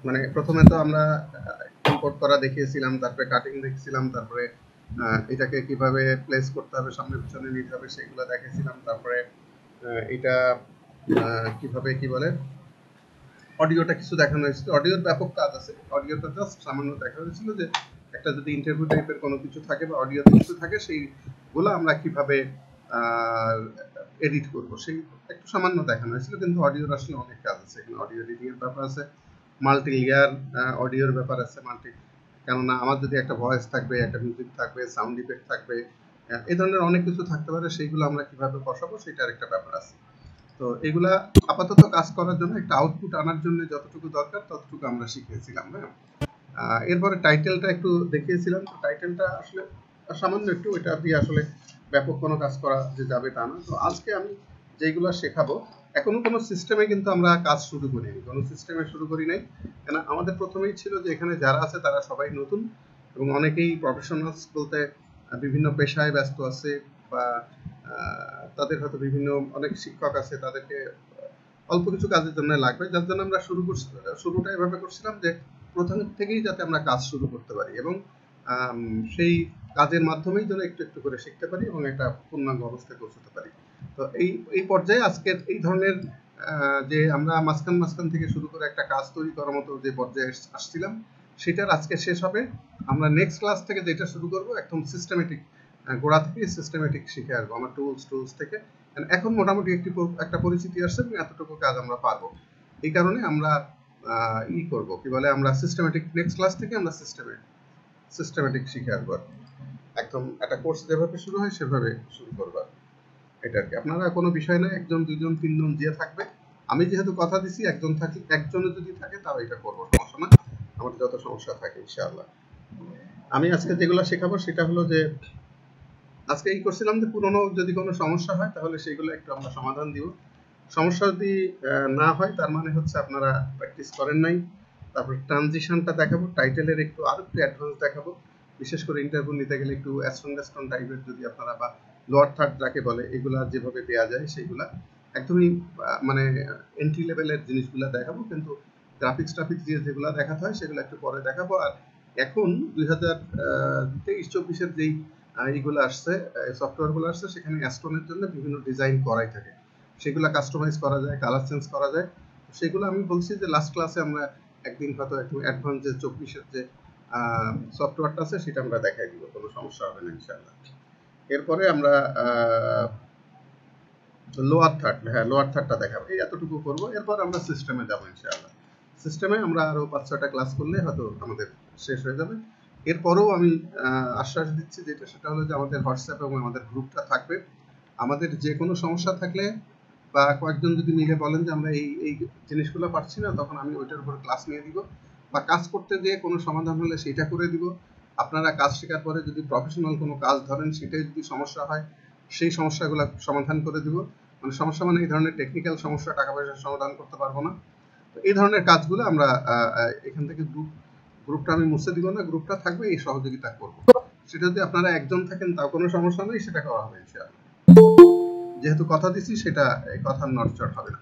মানে প্রথমে তো আমরা ইম্পোর্ট করা দেখিয়েছিলাম, তারপরে কাটিং দেখছিলাম, তারপরে এটাকে কিভাবে প্লেস করতে হবে, সামনে পিছনে নিতে হবে সেগুলো দেখেছিলাম, তারপরে এটা কিভাবে কি বলে অডিওটা কিছু দেখানো হয়েছিল। অডিওর ব্যাপক কাজ আছে, অডিওটা জাস্ট সামান্য দেখা হয়েছিল যে একটা যদি ইন্টারভিউ টাইপের কোনো কিছু থাকে বা অডিওতে কিছু থাকে সেইগুলো আমরা কিভাবে এডিট করব সেই একটু সামান্য দেখানো হয়েছিল। কিন্তু অডিওর আসলে অনেক কাজ আছে, এখানে অডিও এডিটিং এর ব্যাপার আছে, মাল্টি লেয়ার অডিওর ব্যাপার আছে, কেননা আমার যদি একটা ভয়েস থাকবে, একটা মিউজিক থাকবে, সাউন্ড ইফেক্ট থাকবে, এই ধরনের অনেক কিছু থাকতে পারে, সেইগুলো আমরা কিভাবে বসাবো সেটার একটা ব্যাপার আছে। তো এগুলা আপাতত কাজ করার জন্য একটা আউটপুট আনার জন্য যতটুকু দরকার ততটুকু আমরা শিখেছিলাম। হ্যাঁ, এরপরে টাইটেলটা একটু দেখিয়েছিলাম। তো টাইটেলটা আসলে সামান্য একটু, এটা দিয়ে আসলে ব্যাপক কোনো কাজ করা যে যাবে তা না। তো আজকে আমি যেগুলো শেখাবো, এখনো কোনো সিস্টেমে কিন্তু আমরা কাজ শুরু করিনি, কোনো সিস্টেমে শুরু করি নাই, কেন আমাদের প্রথমেই ছিল যে এখানে যারা আছে তারা সবাই নতুন এবং অনেকেই প্রফেশনালস বলতে বিভিন্ন পেশায় ব্যস্ত আছে বা তাদের হয়তো বিভিন্ন অনেক শিক্ষক আছে, তাদেরকে অল্প কিছু কাজের জন্য লাগবে, যার জন্য আমরা শুরুটা এভাবে করছিলাম যে প্রথম থেকেই যাতে আমরা কাজ শুরু করতে পারি এবং সেই কাজের মাধ্যমেই যেন একটু একটু করে শিখতে পারি এবং একটা পূর্ণাঙ্গ অবস্থায় পৌঁছতে পারি। তো এই পর্যায়ে আজকের এই ধরনের যে আমরা মাঝখান থেকে শুরু করে একটা কাজ তৈরি করার মতো যে পর্যায়ে আসছিলাম সেটার আজকে শেষ হবে। আমরা নেক্সট ক্লাস থেকে যেটা শুরু করব একদম সিস্টেমেটিক, গোড়া থেকে সিস্টেমেটিক শিখে আসবো আমার টুলস থেকে। এখন মোটামুটি একটা পরিচিতি আসছে, এতটুকু কাজ আমরা পারবো। এই কারণে আমরা করব কি বলে, আমরা সিস্টেমেটিক নেক্সট ক্লাস থেকে আমরা সিস্টেমেটিক শিখে আসবো। একদম একটা কোর্স যেভাবে শুরু হয় সেভাবে শুরু করবো। এটা আর কি, আপনারা কোনো বিষয় না, একজন দুইজন তিনজন যে থাকবে, আমি যেহেতু কথা দিছি একজন থাকি, একজনে যদি থাকে তাও এটা করবো, সমস্যা না, আমার যত সমস্যা থাকে ইনশাআল্লাহ। আমি আজকে যেগুলো শেখাবো সেটা হলো যে আজকে এই করছিলাম যে পুরনো যদি কোনো সমস্যা হয় তাহলে সেগুলো একটু আমরা সমাধান দিব। সমস্যা যদি না হয় তার মানে হচ্ছে আপনারা প্র্যাকটিস করেন নাই। তারপর ট্রানজিশনটা দেখাবো, টাইটেলের একটু আরো একটু অ্যাডভান্স দেখাবো, বিশেষ করে ইন্টারভিউ নিতে গেলে একটু অ্যাস্ট্রন টাইপের যদি আপনারা বা লোয়ার থার্ড যাকে বলে এগুলা যেভাবে দেওয়া যায় সেগুলা একদমই মানে এন্ট্রি লেভেলের জিনিসগুলা দেখাবো। কিন্তু গ্রাফিক্স দিয়ে যেগুলা দেখাতে হয় সেগুলো একটু পরে দেখাবো। আর এখন 2023-24-এর যেই এইগুলো আসছে, সফটওয়্যারগুলো আসছে, সেখানে অ্যাস্ট্রনের জন্য বিভিন্ন ডিজাইন করাই থাকে, সেগুলো কাস্টমাইজ করা যায়, কালার চেঞ্জ করা যায়। সেগুলো আমি বলছি যে লাস্ট ক্লাসে আমরা একদিন হয়তো একটু অ্যাডভান্স যে 24-এর যে সফটওয়্যারটা আছে সেটা আমরা দেখাই দিব, কোনো সমস্যা হবে না ইনশাআল্লাহ। এরপরে আমরা লোয়ার থার্ডটা দেখাবো, এই এতটুকু করবো। এরপর আমরা সিস্টেমে যাবো ইনশাআল্লাহ। সিস্টেমে আমরা আরো 5-6টা ক্লাস করলে হয়তো আমাদের শেষ হয়ে যাবে। এরপরেও আমি আশ্বাস দিচ্ছি যেটা, সেটা হলো যে আমাদের হোয়াটসঅ্যাপ এবং আমাদের গ্রুপটা থাকবে। আমাদের যে কোনো সমস্যা থাকলে বা কয়েকজন যদি মিলে বলেন যে আমরা এই জিনিসগুলো পারছি না, তখন আমি ওইটার উপর ক্লাস নিয়ে দিব, বা কাজ করতে যেয়ে কোনো সমাধান হলে সেটা করে দিব। আপনারা কাজ শেখার পরে যদি প্রফেশনাল কোনো কাজ ধরেন, সেটাই যদি সমস্যা হয় সেই সমস্যাগুলো সমাধান করে দিব। মানে সমস্যা মানে এই ধরনের টেকনিক্যাল সমস্যা, টাকা পয়সার সমাধান করতে পারবো না। তো এই ধরনের কাজগুলো আমরা এখান থেকে গ্রুপটা আমি মুছে দিব না, গ্রুপটা থাকবে, এই সহযোগিতা করবো। সেটা যদি আপনারা একজন থাকেন তাও কোনো সমস্যা নেই, সেটা করা হবে ইনশাআল্লাহ। যেহেতু কথা দিছি সেটা এই কথার নড়চড় হবে না।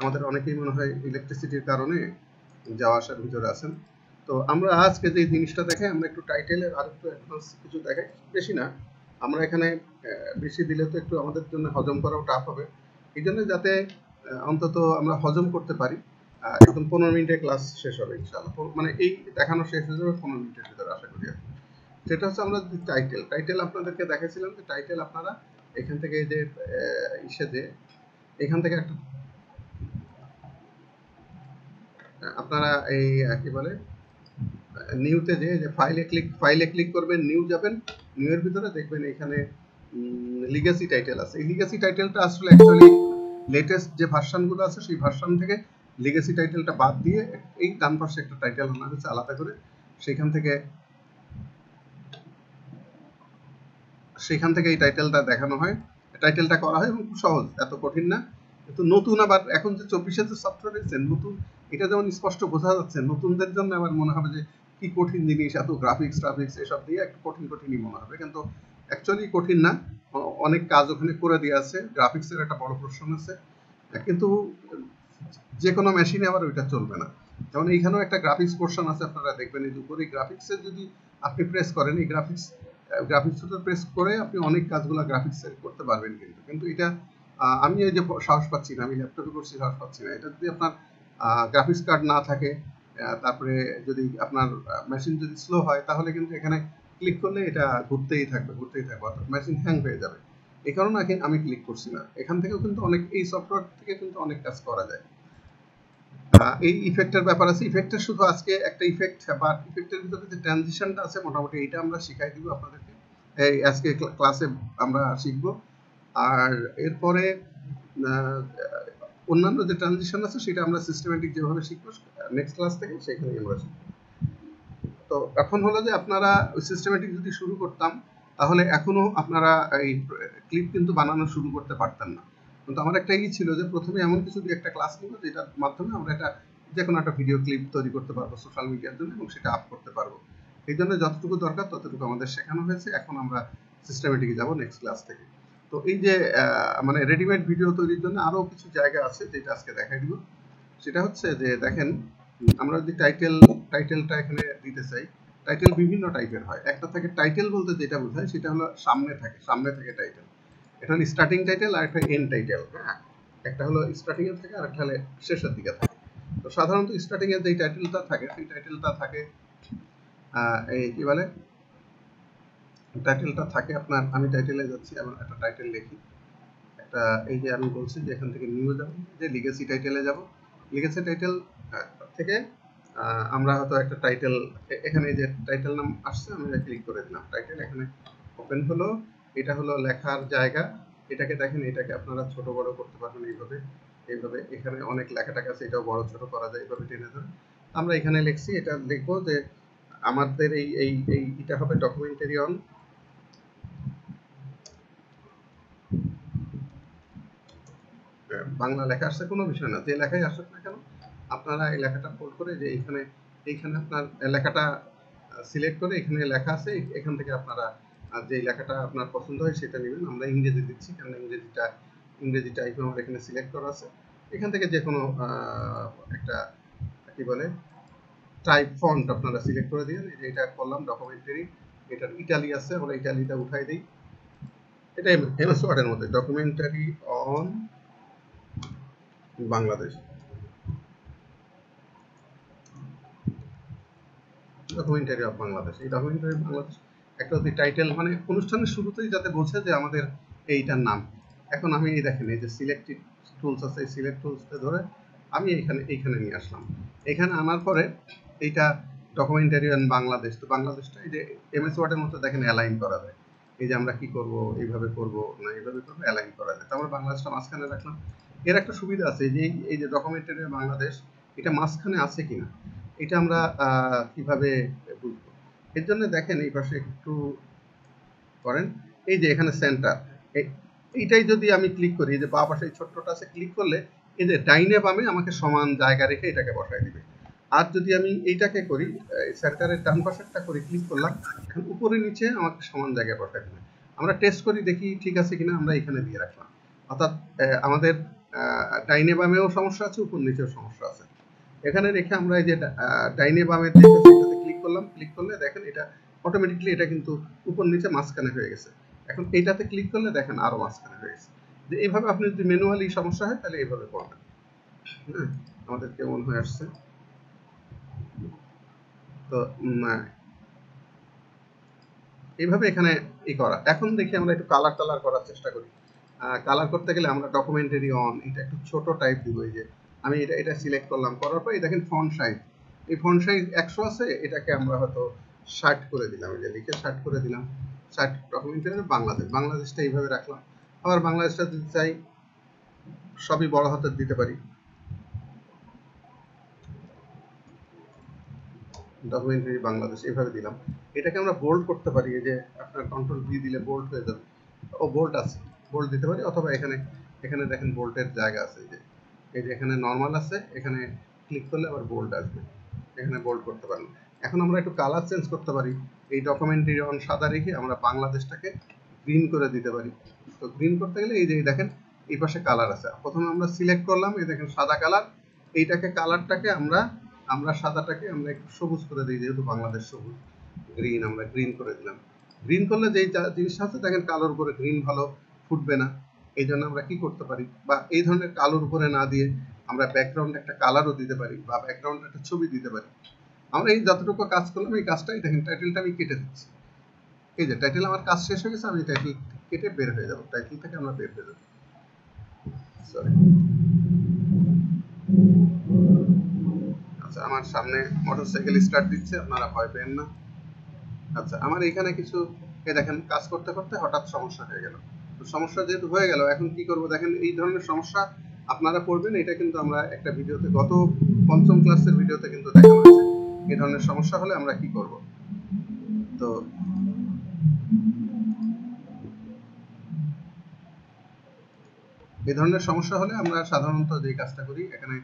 আমাদের অনেকেই মনে হয় ইলেকট্রিসিটির কারণে যাওয়া আসার ভিতরে আছেন। তো আমরা আজকে যে জিনিসটা দেখাই, আমরা একটু টাইটেলের আর একটু অ্যাডভান্স কিছু দেখাই, বেশি না। আমরা এখানে বেশি দিলে তো একটু আমাদের জন্য হজম করাও টাফ হবে, এই জন্য যাতে অন্তত আমরা হজম করতে পারি। একদম 15 মিনিটে ক্লাস শেষ হবে ইনশাআল্লাহ, মানে এই দেখানো শেষ হয়ে যাবে 15 মিনিটের ভিতরে আশা করি। সেটা হচ্ছে আমরা টাইটেল আপনাদেরকে দেখাইছিলাম যে টাইটেল আপনারা এখান থেকে যে এখান থেকে একটা আপনারা এই কি বলে নিউতে যে ফাইলে ক্লিক করবেন, নিউ যাবেন, নিউ এর ভিতরে দেখবেন এখানে লিগ্যাসি টাইটেল আছে। এই লিগ্যাসি টাইটেলটা আসলে অ্যাকচুয়ালি লেটেস্ট যে ভার্সনগুলো আছে সেই ভার্সন থেকে লিগ্যাসি টাইটেলটা বাদ দিয়ে এই ডান পাশে একটা টাইটেল আনা হয়েছে আলাদা করে, সেখান থেকে এই টাইটেলটা দেখানো হয়, টাইটেলটা করা হয় এবং খুব সহজ, এত কঠিন না। কিন্তু নতুন আবার এখন যে 24-এর যে সফটওয়্যার এসেছে নতুন, এটা যেমন স্পষ্ট বোঝা যাচ্ছে, নতুনদের জন্য আবার মনে হবে যে কি কঠিন জিনিস, এত গ্রাফিক্স এসব দিয়ে একটু কঠিনই মনে হবে। কিন্তু অ্যাকচুয়ালি কঠিন না, অনেক কাজ ওখানে করে দিয়ে আছে, গ্রাফিক্সের একটা বড় পোর্শন আছে, কিন্তু যে কোনো মেশিনে আবার ওইটা চলবে না। যেমন এইখানেও একটা গ্রাফিক্স পোর্শন আছে, আপনারা দেখবেন এই উপরে গ্রাফিক্সের যদি আপনি প্রেস করেন, এই গ্রাফিক্সটা প্রেস করে আপনি অনেক কাজগুলো গ্রাফিক্সের করতে পারবেন, কিন্তু এটা আমি এই যে সাহস পাচ্ছি না, আমি ল্যাপটপে করছি সাহস পাচ্ছি না। এটা যদি আপনার গ্রাফিক্স কার্ড না থাকে, তারপরে যদি আপনার মেশিন যদি স্লো হয়, তাহলে কিন্তু এখানে ক্লিক করলে এটা ঘুরতেই থাকবে অর্থাৎ মেশিন হ্যাং হয়ে যাবে। এই কারণে আমি ক্লিক করছি না। এখান থেকেও কিন্তু অনেক, এই সফটওয়্যার থেকে কিন্তু অনেক কাজ করা যায়। এই ইফেক্টের ব্যাপার আছে। ইফেক্টের শুধু আজকে একটা ইফেক্ট বা ইফেক্টের ভিতরে যে ট্রানজিশনটা আছে, মোটামুটি এটা আমরা শিখাই দিব আপনাদেরকে। এই আজকে ক্লাসে আমরা শিখব। আর এরপরে অন্যান্য যে ট্রানজিশন আছে সেটা আমরা সিস্টেমেটিক যেভাবে শিখবো নেক্সট ক্লাস থেকে, সেখানেই আমরা শিখব। তো এখন হলো যে আপনারা সিস্টেমেটিক যদি শুরু করতাম, তাহলে এখনো আপনারা এই ক্লিপ কিন্তু বানানো শুরু করতে পারতেন না। কিন্তু আমার একটা ছিল যে প্রথমে এমন কিছু দিয়ে একটা ক্লাস নিব যেটার মাধ্যমে আমরা এটা যে কোনো একটা ভিডিও ক্লিপ তৈরি করতে পারবো সোশ্যাল মিডিয়ার জন্য, এবং সেটা আপ করতে পারবো। এই জন্য যতটুকু দরকার ততটুকু আমাদের শেখানো হয়েছে। এখন আমরা সিস্টেমেটিকে যাব নেক্সট ক্লাস থেকে। তো এই যে মানে রেডিমেড ভিডিও তৈরির জন্য আরো কিছু জায়গা আছে যেটা আজকে দেখাই দিব। সেটা হচ্ছে যে দেখেন, আমরা যদি টাইটেলটা এখানে দিতে চাই, টাইটেল বিভিন্ন টাইপের হয়। একটা থাকে টাইটেল বলতে যেটা বোঝায় সেটা হলো সামনে থাকে টাইটেল। এটা হলো স্টার্টিং টাইটেল আর একটা এন্ড টাইটেল। হ্যাঁ, একটা হলো স্টার্টিং এ থাকে আর একটা হলো শেষের দিকে থাকে। তো সাধারণত স্টার্টিং এর যে টাইটেলটা থাকে, সেই টাইটেলটা থাকে এই কি বলে, টাইটেলটা থাকে আপনার, আমি টাইটেলে যাচ্ছি, এমন একটা টাইটেল লিখি। একটা এই যে আমি বলছি যে এখান থেকে নিউ যাব, যে লিগেসি টাইটেলে যাব। লিগেসি টাইটেল থেকে আমরা হয়তো একটা টাইটেল, এখানে যে টাইটেল নাম আসছে আমি ক্লিক করে দিলাম, টাইটেল এখানে ওপেন হলো। এটা হলো লেখার জায়গা। এটাকে দেখেন, এটাকে আপনারা ছোট বড় করতে পারবেন এইভাবে এখানে অনেক লেখাটাকে আছে, এটাও বড় ছোট করা যায় এইভাবে টেনে ধরে। আমরা এখানে লিখছি, এটা লিখবো যে আমাদের এটা হবে ডকুমেন্টারি অন বাংলা। লেখা আসছে কোনো বিষয় না, যে লেখাই আসুক না কেন আপনারা এই লেখাটা ফোল্ড করে যে এইখানে আপনার লেখাটা সিলেক্ট করে এখানে লেখা আছে, এখান থেকে আপনারা যে লেখাটা আপনার পছন্দ হয় সেটা নেবেন। আমরা ইংরেজি দিচ্ছি কারণ ইংরেজি টাইপ আমার এখানে সিলেক্ট করা আছে। এখান থেকে যে কোনো একটা কি বলে টাইপ ফন্ট আপনারা সিলেক্ট করে দিন। এই যে এটা করলাম ডকুমেন্টারি, এটার ইটালি আছে, আমরা ইটালিটা উঠাই দিই। এটা এমএস ওয়ার্ডের মধ্যে documentary on Bangladesh, documentary of Bangladesh. এই ডকুমেন্টারি বাংলাদেশ একটা যদি টাইটেল, মানে অনুষ্ঠানের শুরুতেই যাতে বোঝে যে আমাদের এইটার নাম। এখন আমি এই দেখেন, এই যে সিলেক্টিভ টুলস আছে, এই সিলেক্ট টুলসটা ধরে আমি এইখানে নিয়ে আসলাম। এখানে আনার পরে এইটা ডকুমেন্টারি অন বাংলাদেশ। তো বাংলাদেশটা এই যে এমএস ওয়ার্ডের মতো দেখেন অ্যালাইন করা যায়। এই যে আমরা কি করব, এইভাবে করব না এইভাবে করব, অ্যালাইন করা যায়। তো আমরা বাংলাদেশটা মাঝখানে রাখলাম। এর একটা সুবিধা আছে যে এই যে ডকুমেন্টারি বাংলাদেশ, এটা মাঝখানে আছে কিনা এটা আমরা কিভাবে বুঝবো। এর জন্য দেখেন এই পাশে একটু করেন, এই যে এখানে সেন্টার, এইটাই যদি আমি ক্লিক করি, এই যে বাঁ পাশে ছোট্টটা আছে, ক্লিক করলে এই যে ডাইনে বামে আমাকে সমান জায়গা রেখে এটাকে বসাই দিবে। আর যদি আমি এইটাকে করি, সেন্টারের ডান পাশেরটা করে ক্লিক করলাম, এখন উপরে নিচে আমাকে সমান জায়গায় বসাই দিবে। আমরা টেস্ট করি দেখি ঠিক আছে কিনা, আমরা এখানে দিয়ে রাখলাম। অর্থাৎ আমাদের ডাইনে বামেও সমস্যা আছে, উপর নিচেও সমস্যা আছে। এখানে রেখে আমরা এই যে ডাইনে বামে সেটাতে ক্লিক করলাম, ক্লিক করলে দেখেন এটা অটোমেটিকলি এটা কিন্তু উপর নিচে মাঝখানে হয়ে গেছে। এখন এইটাতে ক্লিক করলে দেখেন আরো মাঝখানে হয়ে গেছে। যে এইভাবে আপনি যদি ম্যানুয়ালি সমস্যা হয় তাহলে এইভাবে করবেন। হ্যাঁ, আমাদের কেমন হয়ে আসছে। তো এইভাবে এখানে করা। এখন দেখি আমরা একটু কালার করার চেষ্টা করি। কালার করতে গেলে আমরা ডকুমেন্টারি অন এটা একটু ছোট টাইপ দিব। এই যে আমি এটা সিলেক্ট করলাম, করার পর দেখেন ফন্ট সাইজ, এই ফন্ট সাইজ 100 আছে, এটাকে আমরা হয়তো 60 করে দিলাম। এই যে লিখে 60 করে দিলাম। 60 ডকুমেন্টারি বাংলাদেশটা এইভাবে রাখলাম। আবার বাংলাদেশটা যদি চাই সবই বড় হাতের দিতে পারি, ডকুমেন্টারি বাংলাদেশ এইভাবে দিলাম। এটাকে আমরা বোল্ড করতে পারি, এই যে আপনার কন্ট্রোল ভি দিলে বোল্ড হয়ে যাবে। ও বোল্ড আছে, বোল্ড দিতে পারি, অথবা এখানে দেখেন বোল্ডের জায়গা আছে। এই যে এখানে নরমাল আছে, এখানে ক্লিক করলে আবার বোল্ড আসবে, এখানে বোল্ড করতে পারেন। এখন আমরা একটু কালার চেঞ্জ করতে পারি। এই ডকুমেন্টারি অন সাদা রেখে আমরা বাংলাদেশটাকে গ্রিন করে দিতে পারি। তো গ্রিন করতে গেলে এই যে দেখেন এই পাশে কালার আছে, প্রথমে আমরা সিলেক্ট করলাম, এই দেখেন সাদা কালার, এইটাকে কালারটাকে আমরা সাদাটাকে আমরা একটু সবুজ করে দিই, যেহেতু বাংলাদেশ সবুজ, গ্রিন আমরা গ্রিন করে দিলাম। গ্রিন করলে যেই জিনিসটা আছে দেখেন কালোর উপরে গ্রিন ভালো ফুটবে না, এই জন্য আমরা কি করতে পারি, বা এই ধরনের কালোর উপরে না দিয়ে আমরা ব্যাকগ্রাউন্ডে একটা কালারও দিতে পারি, বা ব্যাকগ্রাউন্ডে একটা ছবি দিতে পারি। আমরা এই যতটুকু কাজ করলাম এই কাজটাই দেখেন টাইটেলটা আমি কেটে দিচ্ছি, এই যে টাইটেল আমার কাজ শেষ হয়ে গেছে, আমি টাইটেল কেটে বের হয়ে যাব, টাইটেল থেকে আমরা বের হয়ে যাব। সরি, আচ্ছা আমার সামনে মোটরসাইকেল স্টার্ট দিচ্ছে, আপনারা ভয় পেন না। আচ্ছা আমার এখানে কিছু দেখেন কাজ করতে করতে হঠাৎ সমস্যা হয়ে গেল, তো সমস্যা যেহেতু হয়ে গেল এখন কি করব, দেখেন এই ধরনের সমস্যা আপনারা পড়বেন, এটা কিন্তু আমরা একটা ভিডিওতে গত 5ম ক্লাসের ভিডিওতে কিন্তু দেখানো হয়েছে, এই ধরনের সমস্যা হলে আমরা কি করব। তো এই ধরনের সমস্যা হলে আমরা সাধারণত যে কাজটা করি, এখানে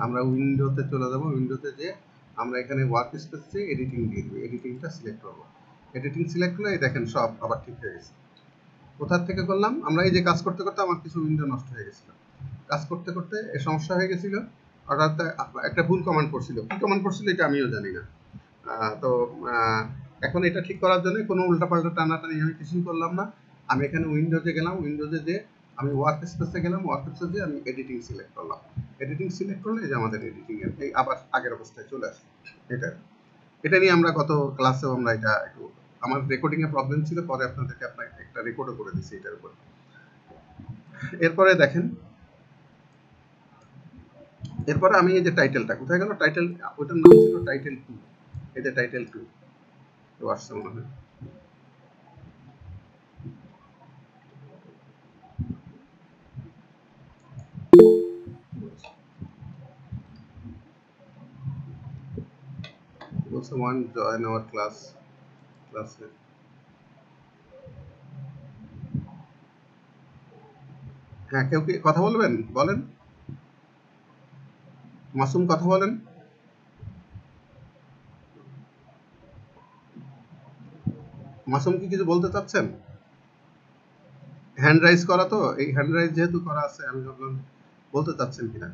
আমরা উইন্ডোতে চলে যাব, উইন্ডোতে যে আমরা এখানে ওয়ার্ক স্পেসে এডিটিং দিয়ে দেব, এডিটিংটা সিলেক্ট করব, এডিটিং সিলেক্ট করলে দেখেন সব আবার ঠিক হয়ে গেছে। কোথা থেকে করলাম, আমরা এই যে কাজ করতে করতে আমার কিছু উইন্ডো নষ্ট হয়ে গেছিল, কাজ করতে করতে এই সমস্যা হয়ে গেছিল, অর্থাৎ একটা ভুল কমান্ড পড়ছিল, কি কমান্ড পড়ছিল এটা আমিও জানি না। তো এখন এটা ঠিক করার জন্য কোনো উল্টাপাল্টা টানাটানি আমি কিছুই করলাম না, আমি এখানে উইন্ডোজে গেলাম, উইন্ডোজে যে আমি ওয়ার্ক স্পেসে গেলাম, ওয়ার্ক স্পেসে আমি এডিটিং সিলেক্ট করলাম, এডিটিং সিলেক্ট করলে এই যে আমাদের এডিটিং এর এই আবার আগের অবস্থায় চলে আসে। এটা নিয়ে আমরা গত ক্লাসেও আমরা এটা একটু, আমার রেকর্ডিং এ প্রবলেম ছিল, পরে আপনাদেরকে একটা রেকর্ডও করে দিচ্ছি এটার উপর। এরপরে দেখেন, এরপরে আমি এই যে টাইটেলটা কোথায় গেল, টাইটেল ওটার নাম ছিল টাইটেল 2, এই যে টাইটেল 2 তো আসছে মনে হয়। Someone join our class. হ্যাঁ কেউ কি কথা বলবেন, বলেন মাসুম কথা বলেন। মাসুম কি কিছু বলতে চাচ্ছেন? হ্যান্ড রাইজ করা, তো এই হ্যান্ড রাইজ যেহেতু করা আছে আমি ভাবলাম বলতে চাচ্ছেন কিনা।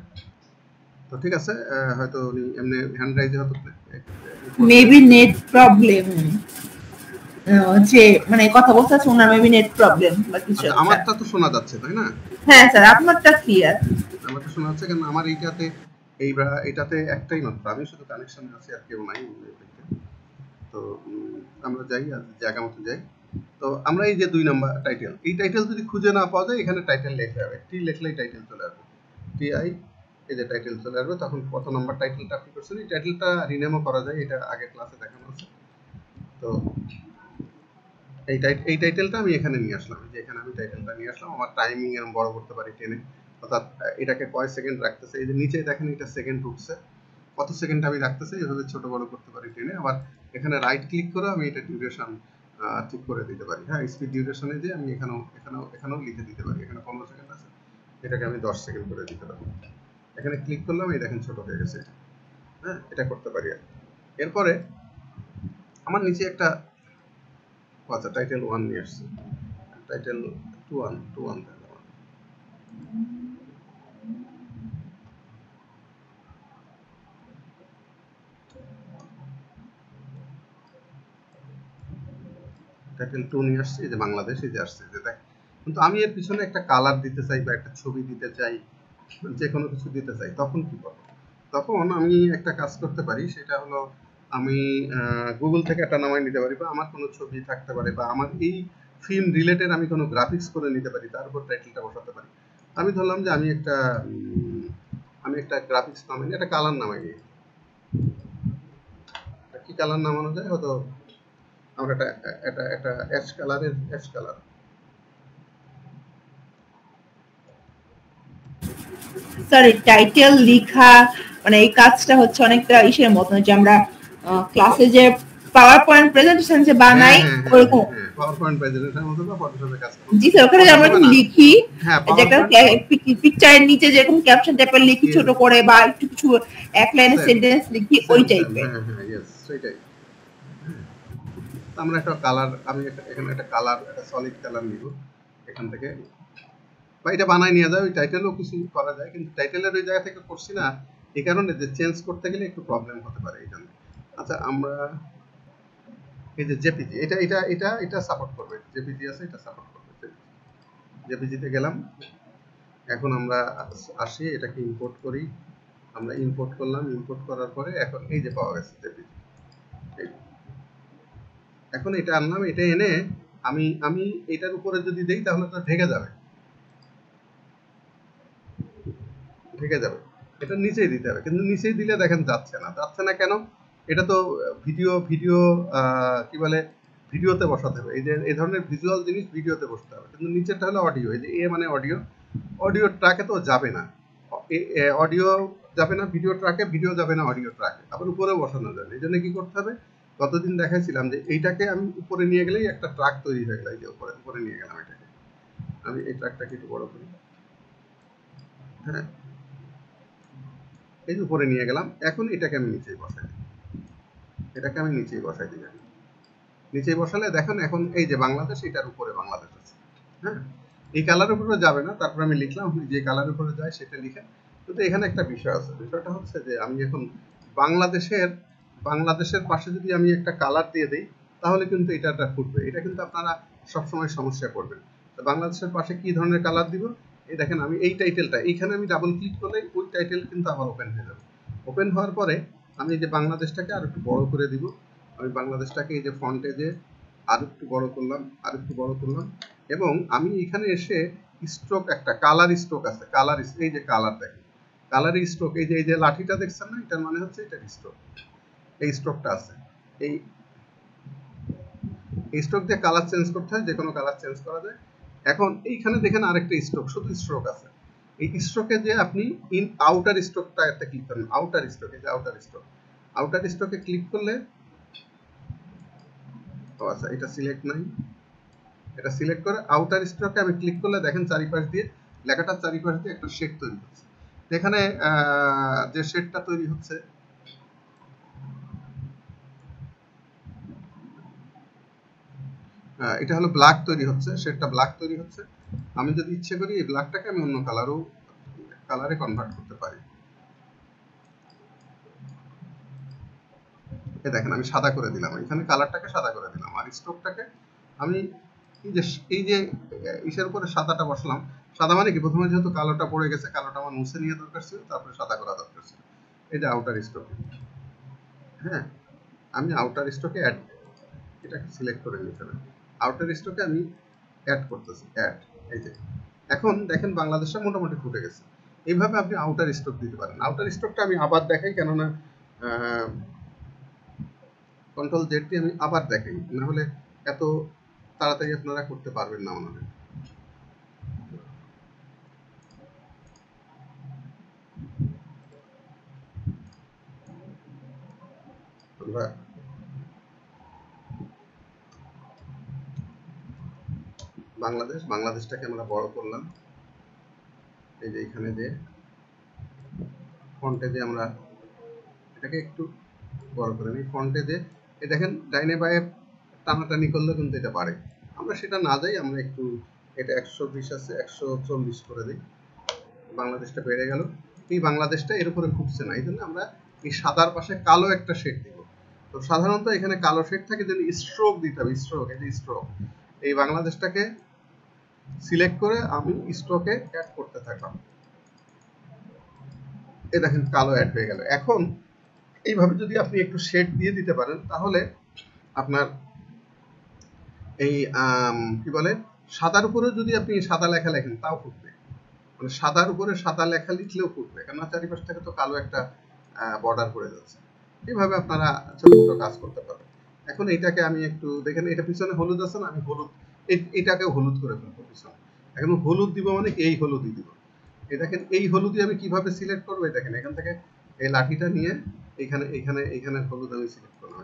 তো ঠিক আছে, হয়তো উনি এমনি হ্যান্ড রাইজে হয়তো মেবি নেট প্রবলেম, যে মানে কথা বলতে আছে ওনার মেবি নেট প্রবলেম বা কিছু। আমারটা তো শোনা যাচ্ছে তাই না? হ্যাঁ স্যার আপনারটা ক্লিয়ার, আমারটা শোনা যাচ্ছে, কারণ আমার এটাতে একটাই মাত্র, আমি শুধু কানেকশনে আছি আর কেউ নাই। তো আমরা যাই, আর জায়গা মতো যাই। তো আমরা এই যে 2 নাম্বার টাইটেল, এই টাইটেল যদি খুঁজে না পাওয়া যায় এখানে টাইটেল লিখতে হবে, টি লিখলেই টাইটেল চলে আসবে, টিআই এই যে টাইটেল চলে আসবে, তখন কত নাম্বার টাইটেলটা আপনি করছেন, এই টাইটেলটা রিনেমও করা যায়, এটা আগের ক্লাসে দেখানো আছে। তো এই টাইটেলটা আমি এখানে নিয়ে আসলাম, যে এখানে আমি টাইটেলটা নিয়ে আসলাম, আমার টাইমিং এর বড় করতে পারি টেনে, অর্থাৎ এটাকে কয় সেকেন্ড রাখতেছে, এই যে নিচে দেখেন এটা সেকেন্ড উঠছে, কত সেকেন্ড আমি রাখতেছি, এইভাবে ছোট বড় করতে পারি টেনে। আবার এখানে রাইট ক্লিক করে আমি এটা ডিউরেশন ঠিক করে দিতে পারি, হ্যাঁ স্পিড ডিউরেশনে যে আমি এখানেও লিখে দিতে পারি, এখানে 15 সেকেন্ড আছে, এটাকে আমি 10 সেকেন্ড করে দিতে পারি। এখানে ক্লিক করলাম, এই দেখেন ছোট হয়ে গেছে, হ্যাঁ এটা করতে পারি। এরপরে আমার নিচে একটা আচ্ছা টাইটেল 1 নিয়ে আসছে, টাইটেল 2 টাইটেল 2 নিয়ে আসছে, এই যে বাংলাদেশ, এই যে আসছে, যে দেখ। কিন্তু আমি এর পিছনে একটা কালার দিতে চাই বা একটা ছবি দিতে চাই, যে কোনো কিছু দিতে চাই, তখন কি করব? তখন আমি একটা কাজ করতে পারি, সেটা হলো আমি গুগল থেকে একটা নামাই নিতে পারি, বা আমার কোনো ছবি থাকতে পারে, বা আমার এই ফিল্ম রিলেটেড আমি কোনো গ্রাফিক্স করে নিতে পারি, তার উপর টাইটেলটা বসাতে পারি। আমি ধরলাম যে আমি একটা গ্রাফিক্স নামাই নিই, একটা কালার নামাই নিই, কি কালার নামানো যায়, হয়তো আমরা একটা অ্যাশ কালার। সরি টাইটেল লেখা মানে এই কাজটা হচ্ছে অনেকটা ইসের মতো, যে আমরা ক্লাসে যে পাওয়ার পয়েন্ট প্রেজেন্টেশন যে বানাই ওরকম, পাওয়ার পয়েন্ট প্রেজেন্টেশনের মতো বা ফটোশপে কাজ করি। জি স্যার, ওখানে আমরা লিখি যে একটা পিকচারের নিচে যেরকম ক্যাপশন টাইপের লিখি ছোট করে, বা একটু কিছু এক লাইনের সেন্টেন্স লিখি ওই টাইপের। হ্যাঁ ইয়েস সেটাই। আমরা একটা কালার, আমি এখানে একটা কালার, একটা সলিড কালার নিব এখান থেকে, বা এটা বানাই নিয়ে যায়, ওই টাইটেলও কিছু করা যায়, কিন্তু টাইটেলের ওই জায়গা থেকে করছি না এই কারণে যে চেঞ্জ করতে গেলে একটু প্রবলেম হতে পারে এই জন্য। আচ্ছা, আমরা এই যে জেপিজি, এটা এটা এটা এটা সাপোর্ট করবে, জেপিজি আছে, এটা সাপোর্ট করবে। জেপিজিতে গেলাম, এখন আমরা আসি, এটাকে ইম্পোর্ট করি, আমরা ইম্পোর্ট করলাম, ইম্পোর্ট করার পরে এখন এই যে পাওয়া গেছে জেপিজি। এখন এটা আনলাম, এটা এনে আমি আমি এটার উপরে যদি দেই তাহলে তো ঢেকে যাবে, ঢেকে যাবে। এটা নিচেই দিতে হবে, কিন্তু নিচেই দিলে দেখেন যাচ্ছে না। যাচ্ছে না কেন? এটা তো ভিডিও ভিডিও কি বলে, ভিডিওতে বসাতে হবে। এই যে এই ধরনের ভিজুয়াল জিনিস ভিডিওতে বসতে হবে, কিন্তু নিচেরটা হলো অডিও। এই যে এ মানে অডিও, অডিও ট্র্যাকে তো যাবে না, অডিও যাবে না ভিডিও ট্র্যাকে, ভিডিও যাবে না অডিও ট্র্যাকে, আবার উপরে বসানো যাবে। এই জন্য কি করতে হবে, গতদিন দেখাইছিলাম যে এইটাকে আমি উপরে নিয়ে গেলেই একটা ট্র্যাক তৈরি হয়ে গেল। এই যে উপরে উপরে নিয়ে গেলাম এটাকে, আমি এই ট্র্যাকটাকে একটু বড় করি, হ্যাঁ, এই যে উপরে নিয়ে গেলাম। এখন এটাকে আমি নিচেই বসাই দিই, এটাকে আমি নিচেই বসাই দিই। নিচেই বসালে দেখেন এখন এই যে বাংলাদেশ, এটার উপরে বাংলাদেশ আছে, হ্যাঁ। এই কালারের উপরে যাবে না, তারপর আমি লিখলাম, যে কালারের উপরে যায় সেটা লিখে। কিন্তু এখানে একটা বিষয় আছে, বিষয়টা হচ্ছে যে আমি এখন বাংলাদেশের বাংলাদেশের পাশে যদি আমি একটা কালার দিয়ে দিই তাহলে কিন্তু এটা ফুটবে। এটা কিন্তু আপনারা সবসময় সমস্যা করবেন। তো বাংলাদেশের পাশে কি ধরনের কালার দিব, এই দেখেন আমি এই টাইটেলটা এইখানে আমি ডাবল ক্লিক করলে ওই টাইটেল কিন্তু আবার ওপেন হয়ে যাবে। ওপেন হওয়ার পরে আমি এই যে বাংলাদেশটাকে আর একটু বড় করে দিব। আমি বাংলাদেশটাকে এই যে ফন্টে যে আর একটু বড় করলাম, আর একটু বড় করলাম, এবং আমি এখানে এসে স্ট্রোক, একটা কালার স্ট্রোক আছে, কালার, এই যে কালার দেখেন, কালার স্ট্রোক, এই যে লাঠিটা দেখছেন না, এটার মানে হচ্ছে এটা স্ট্রোক, এই স্ট্রোকটা আছে। এই স্ট্রোক দিয়ে কালার চেঞ্জ করতে হয়, যে কোনো কালার চেঞ্জ করা যায়। এখন এইখানে দেখেন আরেকটা স্ট্রোক, শুধু স্ট্রোক আছে। এই স্ট্রোকে যে আপনি আউটার স্ট্রোকটা একটা ক্লিক করেন, আউটার স্ট্রোক, এই যে আউটার স্ট্রোক, আউটার স্ট্রোকে ক্লিক করলে, ও আচ্ছা এটা সিলেক্ট নাই, এটা সিলেক্ট করে আউটার স্ট্রোকে আমি ক্লিক করলে দেখেন চারিপাশ দিয়ে, লেখাটার চারিপাশ দিয়ে একটা শেড তৈরি হচ্ছে। এখানে যে শেডটা তৈরি হচ্ছে, এটা হলো ব্ল্যাক তৈরি হচ্ছে, শেডটা ব্ল্যাক তৈরি হচ্ছে। আমি যদি ইচ্ছে করি এই ব্ল্যাকটাকে আমি অন্য কালারে কনভার্ট করতে পারি। এই দেখেন আমি সাদা করে দিলাম, এখানে কালারটাকে সাদা করে দিলাম, আর স্ট্রোকটাকে আমি এই যে ইসের উপরে সাদাটা বসলাম। সাদা মানে কি, প্রথমে যেহেতু কালোটা পড়ে গেছে, কালোটা আমার মুছে নিয়ে দরকার ছিল, তারপরে সাদা করা দরকার ছিল। এই যে আউটার স্ট্রোক, হ্যাঁ, আমি আউটার স্ট্রোকে অ্যাড, এটাকে সিলেক্ট করে নিতে হবে, আউটার স্ট্রোকে আমি অ্যাড করতেছি, অ্যাড। এই যে এখন দেখেন বাংলাদেশটা মোটামুটি ফুটে গেছে। এইভাবে আপনি আউটার স্ট্রোক দিতে পারেন। আউটার স্ট্রোকটা আমি আবার দেখাই, কেননা কন্ট্রোল জেড দিয়ে আমি আবার দেখাই, না হলে এত তাড়াতাড়ি আপনারা করতে পারবেন না ওনাদের। আমরা বাংলাদেশটাকে আমরা বড় করলাম, এই যে এখানে যে ফন্টে যে আমরা এটাকে একটু বড় করে নিই, ফন্টে যে এই দেখেন ডাইনে বায়ে টানাটানি করলে কিন্তু এটা বাড়ে। আমরা সেটা না যাই, আমরা একটু এটা 120 আছে 140 করে দিই, বাংলাদেশটা বেড়ে গেল। এই বাংলাদেশটা এর উপরে ফুটছে না, এই জন্য আমরা এই সাদার পাশে কালো একটা শেড দিব। তো সাধারণত এখানে কালো শেড থাকে, যদি স্ট্রোক দিতে হবে, স্ট্রোক, এই যে স্ট্রোক, এই বাংলাদেশটাকে সিলেক্ট করে আমি স্ট্রোকে অ্যাড করতে থাকলাম। এই দেখেন কালো অ্যাড হয়ে গেল। এখন এইভাবে যদি আপনি একটু শেড দিয়ে দিতে পারেন তাহলে আপনার এই কি বলে, সাদার উপরে যদি আপনি সাদা লেখা লেখেন তাও ফুটবে, মানে সাদার উপরে সাদা লেখা লিখলেও ফুটবে, কেননা চারিপাশ থেকে তো কালো একটা বর্ডার করে যাচ্ছে। এইভাবে আপনারা ছোট ছোট কাজ করতে পারেন। এখন এটাকে আমি একটু দেখেন, এটা পিছনে হলুদ আছে না, আমি হলুদ, এটাকে হলুদ করে ফেলবো পিছনে। এখন হলুদ দিব মানে এই হলুদই দিব। এই দেখেন এই হলুদই আমি কিভাবে সিলেক্ট করবো, দেখেন এখান থেকে এই লাঠিটা নিয়ে এখানে এখানে এখানে হলুদ আমি সিলেক্ট করলাম,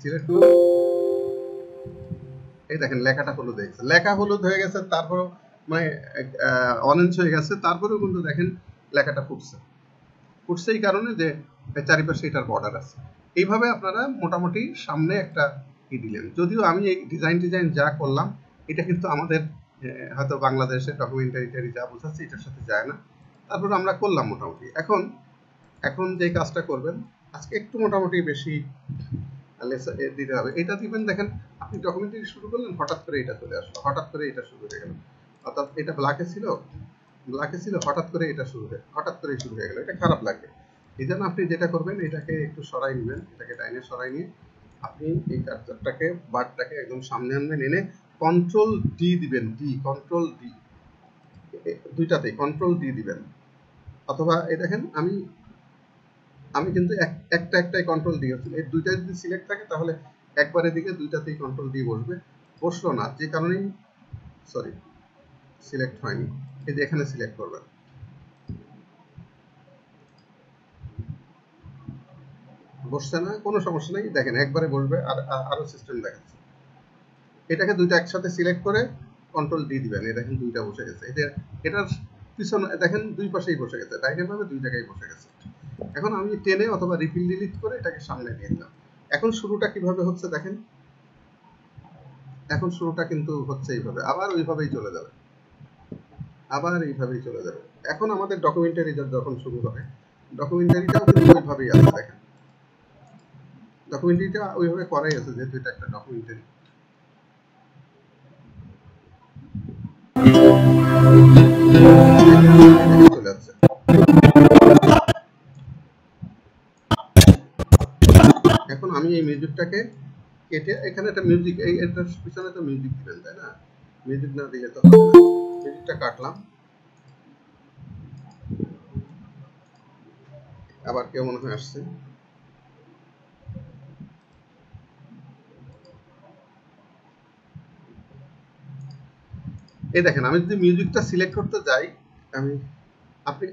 সিলেক্ট করলাম, এই দেখেন লেখাটা হলুদ হয়ে গেছে, লেখা হলুদ হয়ে গেছে, তারপর মানে অরেঞ্জ হয়ে গেছে, তারপরেও কিন্তু দেখেন লেখাটা ফুটছে। ফুটছে এই কারণে যে চারিপাশে এটার বর্ডার আছে। এইভাবে আপনারা মোটামুটি সামনে একটা কি দিলেন। যদিও আমি এই ডিজাইন যা করলাম এটা কিন্তু আমাদের হয়তো বাংলাদেশের ডকুমেন্টারি যা বোঝাচ্ছে এটার সাথে যায় না, তারপর আমরা করলাম মোটামুটি। এখন যে কাজটা করবেন আজকে একটু মোটামুটি বেশি দিতে হবে। এটা দিবেন, দেখেন আপনি ডকুমেন্টারি শুরু করলেন, হঠাৎ করে এটা চলে আসলো, হঠাৎ করে এটা শুরু হয়ে গেল, অর্থাৎ এটা ব্ল্যাকে ছিল হঠাৎ করে এটা হঠাৎ করে শুরু হয়ে গেল, এটা খারাপ লাগবে। এই জন্য আপনি যেটা করবেন এটাকে একটু সরাই নেবেন, এটাকে ডাইনে সরাই নিয়ে আপনি এই কার্সারটাকে বারটাকে একদম সামনে আনবেন, এনে কন্ট্রোল ডি দিবেন, কন্ট্রোল ডি দুইটাতেই কন্ট্রোল ডি দিবেন। অথবা এই দেখেন আমি কিন্তু একটাই কন্ট্রোল দিয়েছি, এই দুইটা যদি সিলেক্ট থাকে তাহলে একবারে দিকে দুইটাতেই কন্ট্রোল ডি বসবে। বসলো না যে কারণেই সিলেক্ট হয়নি, এই যে এখানে সিলেক্ট করবেন, বসছে না, কোনো সমস্যা নেই, দেখেন একবারে বসবে। আর আরো সিস্টেম দেখাচ্ছে, এটাকে দুইটা একসাথে সিলেক্ট করে কন্ট্রোল ডি দিবেন, এই দেখেন দুইটা বসে গেছে। এটার পিছনে দেখেন দুই পাশেই বসে গেছে, ডাইরেক্ট ভাবে দুই জায়গায় বসে গেছে। এখন আমি টেনে অথবা রিফিল ডিলিট করে এটাকে সামনে নিয়ে দিলাম। এখন শুরুটা কিভাবে হচ্ছে দেখেন, এখন শুরুটা কিন্তু হচ্ছে এইভাবে, আবার ওইভাবেই চলে যাবে, এখন আমাদের ডকুমেন্টারি যখন শুরু হবে, ডকুমেন্টারিটাও কিন্তু ওইভাবেই আছে, দেখেন ডকুমেন্টারিটা ওইভাবে করাই আছে, যেহেতু এটা একটা ডকুমেন্টারি। চলে যাচ্ছে। এখন আমি এই মিউজিকটাকে কেটে এখানে একটা মিউজিক, এটার পিছনে তো মিউজিক দিবেন, তাই না? মিউজিক না দিলে তো হবে না। মিউজিকটা কাটলাম, আবার কেমন হয়ে আসছে। এই দেখেন আমি যদি মিউজিকটা সিলেক্ট করতে যাই, আপনি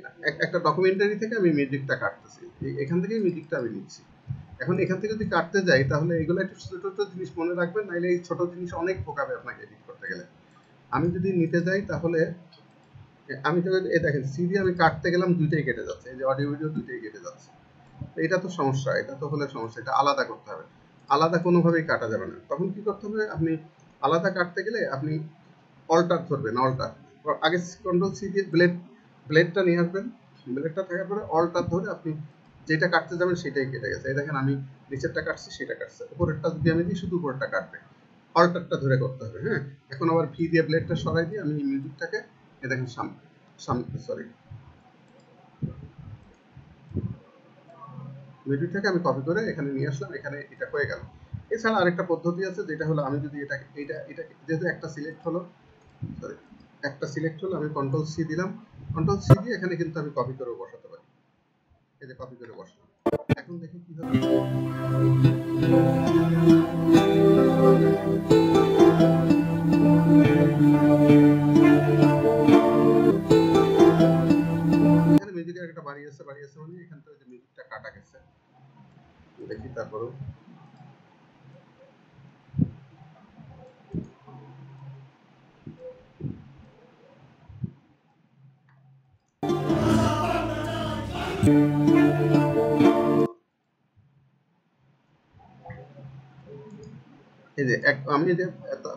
একটা ডকুমেন্টারি থেকে আমি মিউজিকটা কাটতেছি, এখান থেকে মিউজিকটা আমি নিচ্ছি। এখন এখান থেকে যদি কাটতে যাই তাহলে এগুলো একটু ছোট ছোট জিনিস মনে রাখবেন, নাইলে এই ছোট জিনিস অনেক ভোগাবে আপনাকে এডিট করতে গেলে। আমি যদি নিতে যাই তাহলে আমি তো এই দেখেন সিডি আমি কাটতে গেলাম, দুইটাই কেটে যাচ্ছে, এই যে অডিও ভিডিও দুইটাই কেটে যাচ্ছে। এটা তো সমস্যা, এটা তো হলে সমস্যা, এটা আলাদা করতে হবে, আলাদা কোনোভাবেই কাটা যাবে না। তখন কি করতে হবে, আপনি আলাদা কাটতে গেলে আপনি অল্টার ধরবেন, অল্টার আগে কন্ট্রোল সি দিয়ে ব্লেডটা নিয়ে আসবেন, ব্লেডটা থাকার পরে অল্টার ধরে আপনি যেটা কাটতে যাবেন সেটাই কেটে গেছে। এই দেখেন আমি নিচেরটা কাটছি, সেটা কাটছে, উপরেরটা যদি আমি দিই শুধু উপরেরটা কাটবে, অল্টারটা ধরে করতে হবে। হ্যাঁ, এখন আবার ভি দিয়ে ব্লেডটা সরাই দিয়ে আমি মিউজিকটাকে এই দেখেন মিউজিকটাকে আমি কপি করে এখানে নিয়ে আসলাম, এখানে এটা হয়ে গেল। এছাড়া আরেকটা পদ্ধতি আছে, যেটা হলো আমি যদি এটা যেহেতু একটা সিলেক্ট হলো, আমি কন্ট্রোল সি দিলাম, কন্ট্রোল সি দিয়ে এখানে কিন্তু আমি কপি করে বসাতে পারি, এই যে কপি করে বসলাম। এখন দেখি কি হবে। এখানে মিউজিকের একটা বাড়ি আছে মানে এখান থেকে যে মিউজিকটা কাটা গেছে, দেখি তারপরেও এই যে আমি যে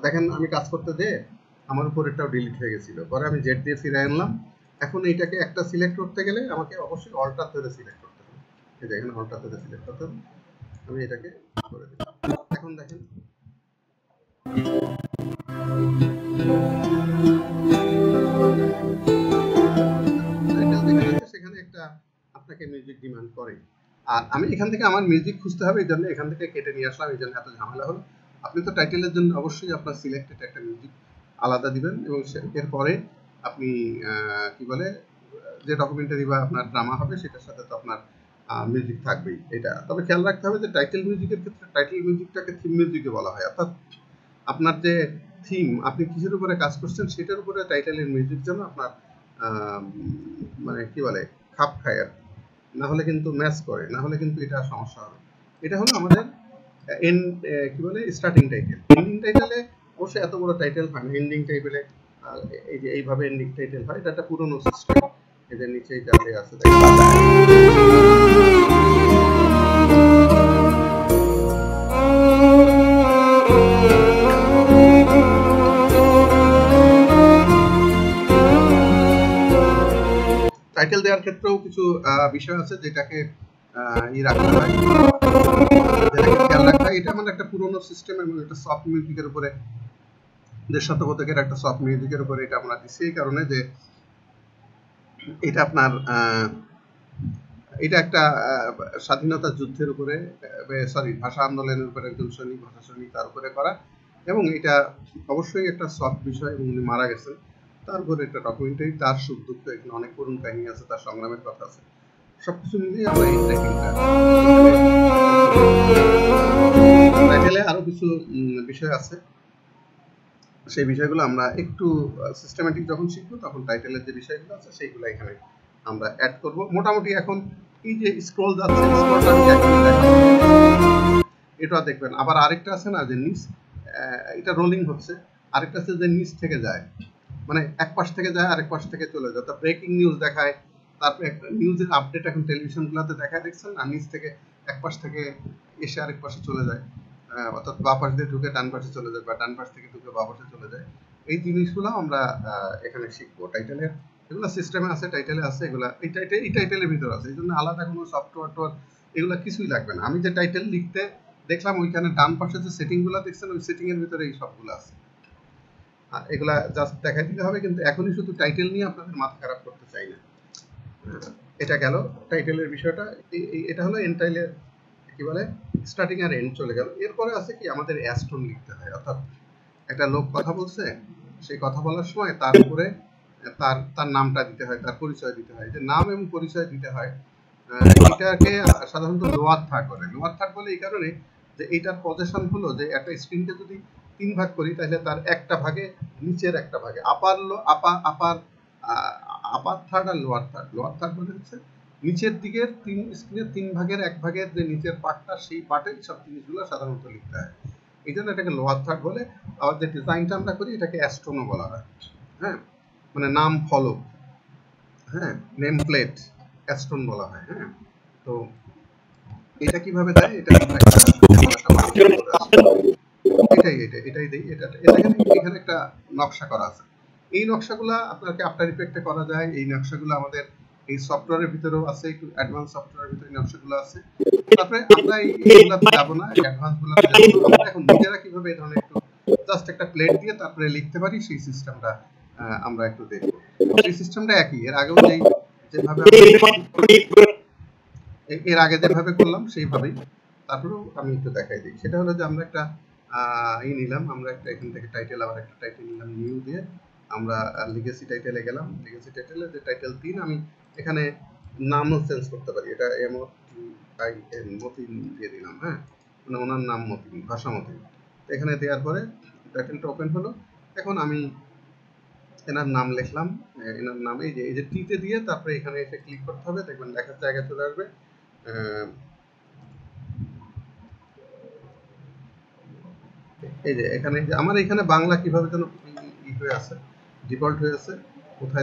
দেখেন আমি কাজ করতে যে আমার উপরেরটাও ডিলিট হয়ে গেছিল, পরে আমি জেড দিয়ে ফিরে আনলাম। এখন এইটাকে একটা সিলেক্ট করতে গেলে আমাকে অবশ্যই অল্টার ধরে সিলেক্ট করতে হবে, এই যে এখানে অল্টার ধরে সিলেক্ট করতে হবে, আমি এটাকে করে দিলাম। এখন দেখেন সেখানে একটা আপনাকে মিউজিক ডিমান্ড করে, আর আমি এখান থেকে আমার মিউজিক খুঁজতে হবে, এই জন্য এখান থেকে কেটে নিয়ে আসলাম, এই জন্য এত ঝামেলা হলো। আপনি তো টাইটেলের জন্য অবশ্যই আপনার সিলেক্টেড একটা মিউজিক আলাদা দিবেন, এবং এরপরে আপনি কি বলে যে ডকুমেন্টারি বা আপনার ড্রামা হবে সেটার সাথে তো আপনার মিউজিক থাকবেই। এটা তবে খেয়াল রাখতে হবে যে টাইটেল মিউজিকের ক্ষেত্রে টাইটেল মিউজিকটাকে থিম মিউজিকে বলা হয়, অর্থাৎ আপনার যে থিম, আপনি কিসের উপরে কাজ করছেন সেটার উপরে টাইটেলের মিউজিক যেন আপনার মানে কি বলে খাপ খায় আর না হলে কিন্তু ম্যাচ করে, না হলে কিন্তু এটা সমস্যা হবে। এটা হলো আমাদের কি বলে স্টার্টিং টাইটেল। এন্ডিং টাইটেলে অবশ্যই এত বড় টাইটেল হয় না, এন্ডিং টাইটেলে এই যে এইভাবে এন্ডিং টাইটেল হয়, এটা একটা পুরনো সিস্টেম। এদের নিচে এটা আছে দেখেন। টাইটেল দেওয়ার ক্ষেত্রেও কিছু বিষয় আছে যেটাকে রাখতে হয়, যেটাকে খেয়াল রাখতে হয়। এটা মানে একটা পুরোনো সিস্টেম এবং একটা সফট মিউজিকের উপরে, শতকের একটা সফট মিউজিকের উপরে এটা আমরা দিচ্ছি এই কারণে যে এটা আপনার এটা একটা স্বাধীনতা যুদ্ধের উপরে, সরি ভাষা আন্দোলনের উপরে, একজন সৈনিক, ভাষা সৈনিক, তার উপরে করা, এবং এটা অবশ্যই একটা সফট বিষয় এবং উনি মারা গেছেন, তার উপরে একটা ডকুমেন্টারি, তার সুখ দুঃখ, এখানে অনেক করুণ কাহিনী আছে, তার সংগ্রামের কথা আছে, সবকিছু মিলিয়ে আমরা এই ট্রেকিংটা টাইটেলে আরো কিছু বিষয় আছে, সেই বিষয়গুলো আমরা একটু সিস্টেম্যাটিক যখন শিখবো তখন টাইটেলের যে বিষয়গুলো আছে সেইগুলো এখানে আমরা অ্যাড করব। মোটামুটি এখন এই যে স্ক্রল যাচ্ছে, স্ক্রলটা আমি একদম দেখাবো, এটা দেখবেন। আবার আরেকটা আছে না যে নিচ, এটা রোলিং হচ্ছে, আরেকটা আছে যে নিচ থেকে যায়, মানে এক পাশ থেকে যায় আরেক পাশ থেকে চলে যায়, তা ব্রেকিং নিউজ দেখায়, তারপরে একটা নিউজের আপডেট এখন টেলিভিশনগুলোতে দেখায়, দেখছেন না, নিচ থেকে এক পাশ থেকে এসে আরেক পাশে চলে যায়, অর্থাৎ বা পাশ দিয়ে ঢুকে ডান পাশে চলে যায়, বা ডান পাশ থেকে ঢুকে বা পাশে চলে যায়। এই জিনিসগুলো আমরা এখানে শিখবো। টাইটেলের এগুলো সিস্টেমে আছে, টাইটেলে আছে, এগুলা এই টাইটেলের ভিতরে আছে, এই জন্য আলাদা কোনো সফটওয়্যার এগুলো কিছুই লাগবে না। আমি যে টাইটেল লিখতে দেখলাম ওইখানে ডান পাশে যে সেটিংগুলো দেখছেন, ওই সেটিং এর ভিতরে এই সবগুলো আছে, এগুলা জাস্ট দেখাই দিতে হবে। কিন্তু এখনই শুধু টাইটেল নিয়ে আপনাদের মাথা খারাপ করতে চাই না। এটা গেল টাইটেলের বিষয়টা। এটা হলো এন্টাইলের কি বলে স্টার্টিং আর এন্ড চলে গেল। এরপরে আছে কি আমাদের অ্যাস্টোন লিখতে হয়, অর্থাৎ একটা লোক কথা বলছে, সেই কথা বলার সময় তার উপরে তার নামটা দিতে হয়, তার পরিচয় দিতে হয়। যে নাম এবং পরিচয় দিতে হয়, এটাকে সাধারণত লোয়ার থার্ড বলে। লোয়ার থার্ড বলে এই কারণে যে এইটার পজিশন হলো যে একটা স্ক্রিনকে যদি 3 ভাগ করি তাহলে তার একটা ভাগে, নিচের একটা ভাগে আপার থার্ড আর লোয়ার থার্ড। লোয়ার থার্ড মানে হচ্ছে নিচের দিকের স্ক্রিনের 3 ভাগের 1 ভাগের যে নিচের পার্টটা, সেই পার্টে সব জিনিসগুলো সাধারণত লিখতে হয়, এই জন্য এটাকে লোয়ার থার্ড বলে। আবার যে ডিজাইনটা আমরা করি এটাকে অ্যাস্টোনও বলা হয়, হ্যাঁ, মানে নাম ফলক, হ্যাঁ, নেম প্লেট, অ্যাস্টোন বলা হয়। হ্যাঁ, তো এটা কিভাবে দেয়, এটা এটাই দেই। এখানে একটা নকশা করা আছে, এই নকশাগুলা আপনাকে আফটার ইফেক্টে করা যায়। এই নকশাগুলো আমাদের এই সফটওয়্যারের ভিতরেও আছে, একটু অ্যাডভান্স সফটওয়্যারের ভিতরে নকশাগুলো আছে। তারপরে আমরা এইগুলাতে যাব না, অ্যাডভান্স গুলাতে যাব না। আমরা এখন নিজেরা কিভাবে এই ধরনের একটু জাস্ট একটা প্লেট দিয়ে তারপরে লিখতে পারি, সেই সিস্টেমটা আমরা একটু দেখব। সেই সিস্টেমটা একই, এর আগেও যেভাবে এর আগে যেভাবে করলাম সেইভাবেই। তারপরেও আমি একটু দেখাই দিই। সেটা হলো যে আমরা একটা নিলাম, আমরা একটা এখান থেকে টাইটেল, আবার একটা টাইটেল নিলাম নিউ দিয়ে, আমরা লিগেসি টাইটেলে গেলাম। লিগেসি টাইটেলে যে টাইটেল 3, আমি এখানে নামও চেঞ্জ করতে পারি, এটা মতিন দিয়ে দিলাম, হ্যাঁ, মানে ওনার নাম মতিন, ভাষা মতিন। এখানে দেওয়ার পরে টাইটেলটা ওপেন হলো। এখন আমি এনার নাম লিখলাম, এনার নাম এই যে টিতে দিয়ে তারপরে এখানে এসে ক্লিক করতে হবে, দেখবেন লেখার জায়গা চলে আসবে। এই যে এখানে আমার এখানে বাংলা কিভাবে যেন ই হয়ে আছে, ডিফল্ট হয়ে আছে, কোথায়